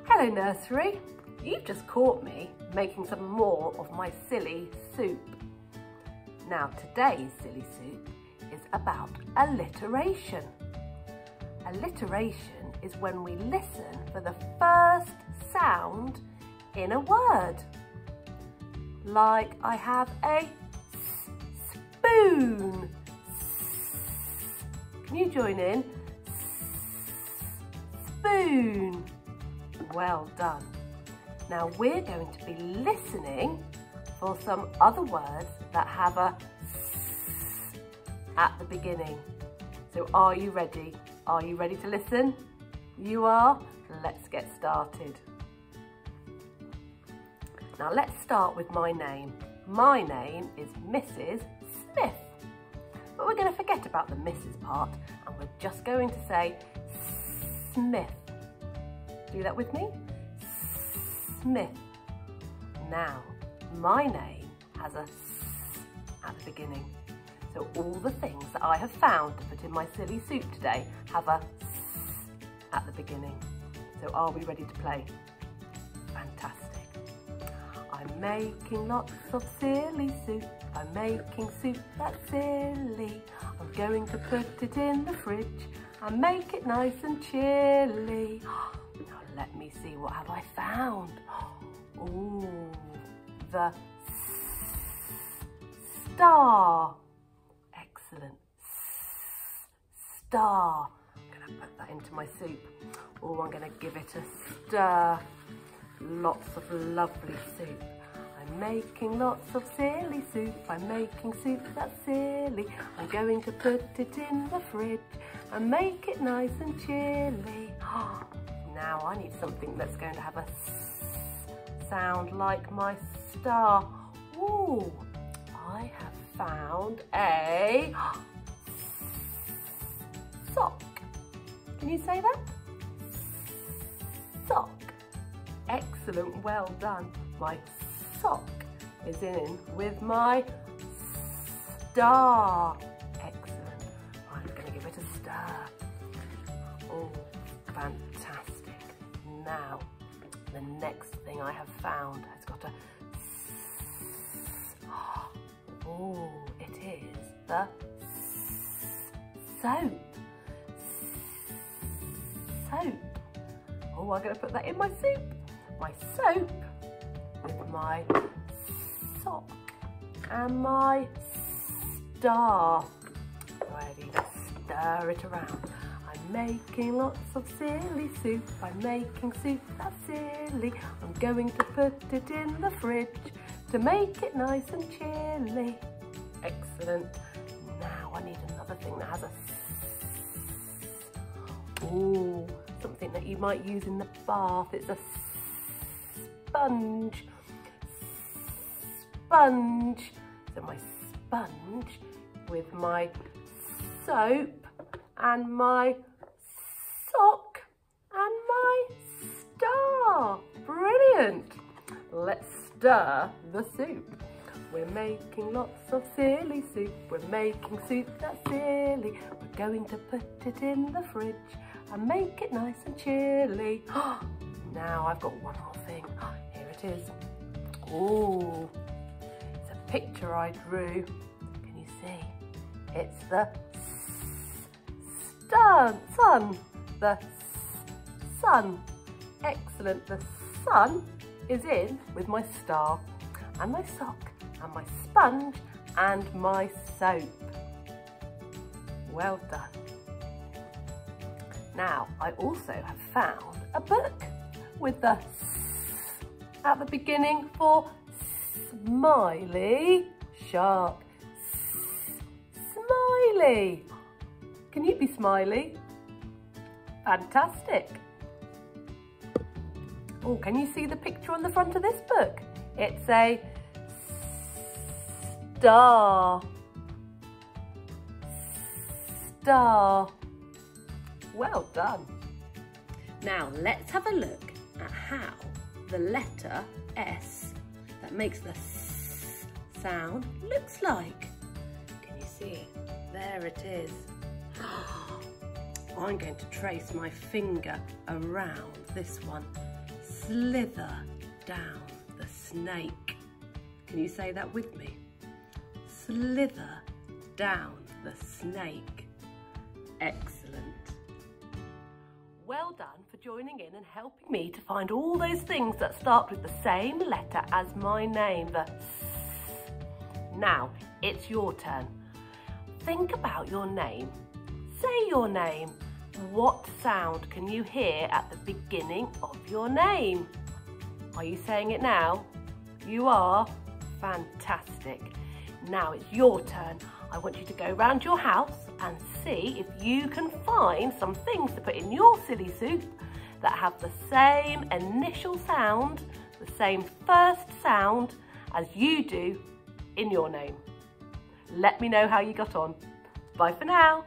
Hello nursery, you've just caught me making some more of my silly soup. Now today's silly soup is about alliteration. Alliteration is when we listen for the first sound in a word. Like I have a spoon. Can you join in? Spoon. Well done. Now we're going to be listening for some other words that have a s at the beginning. So are you ready? Are you ready to listen? You are? Let's get started. Now let's start with my name. My name is Mrs. Smith. But we're going to forget about the Mrs. part and we're just going to say Smith. Do that with me. Smith. Now, my name has a S at the beginning. So all the things that I have found to put in my silly soup today have a S at the beginning. So are we ready to play? Fantastic. I'm making lots of silly soup. I'm making soup that's silly. I'm going to put it in the fridge and make it nice and chilly. Now let me see, what have I found? Oh, the star. Excellent. Star. I'm going to put that into my soup. Oh, I'm going to give it a stir. Lots of lovely soup. I'm making lots of silly soup. I'm making soup that's silly. I'm going to put it in the fridge and make it nice and chilly. Now I need something that's going to have a S sound like my star. Ooh, I have found a sock. Can you say that? Sock. Excellent, well done. My sock is in with my star. Excellent. I'm going to give it a stir. Oh, fantastic. Now, the next thing I have found has got a S. Oh, it is the soap. Soap. Oh, I'm going to put that in my soup. My soap with my sock and my star. Ready to stir it around. I'm making lots of silly soup. I'm making soup that's silly. I'm going to put it in the fridge to make it nice and chilly. Excellent. Now I need another thing that has a S. Ooh, something that you might use in the bath. It's a sponge. Sponge. So my sponge with my soap and my sock and my star. Brilliant. Let's stir the soup. We're making lots of silly soup. We're making soup that's silly. We're going to put it in the fridge and make it nice and chilly. Now I've got one more thing. Here it is. Oh, it's a picture I drew. Can you see? It's the sun. The sun. Excellent. The sun is in with my star and my sock and my sponge and my soap. Well done. Now, I also have found a book with the S at the beginning for smiley shark. Smiley. Can you be smiley? Fantastic. Oh, can you see the picture on the front of this book? It's a star. Star. Well done. Now let's have a look at how the letter S that makes the S sound looks like. Can you see it? There it is. I'm going to trace my finger around this one. Slither down the snake. Can you say that with me? Slither down the snake. Excellent. Well done for joining in and helping me to find all those things that start with the same letter as my name, the S. Now, it's your turn. Think about your name. Say your name. What sound can you hear at the beginning of your name? Are you saying it now? You are? Fantastic. Now it's your turn. I want you to go round your house and see if you can find some things to put in your silly soup that have the same initial sound, the same first sound as you do in your name. Let me know how you got on. Bye for now.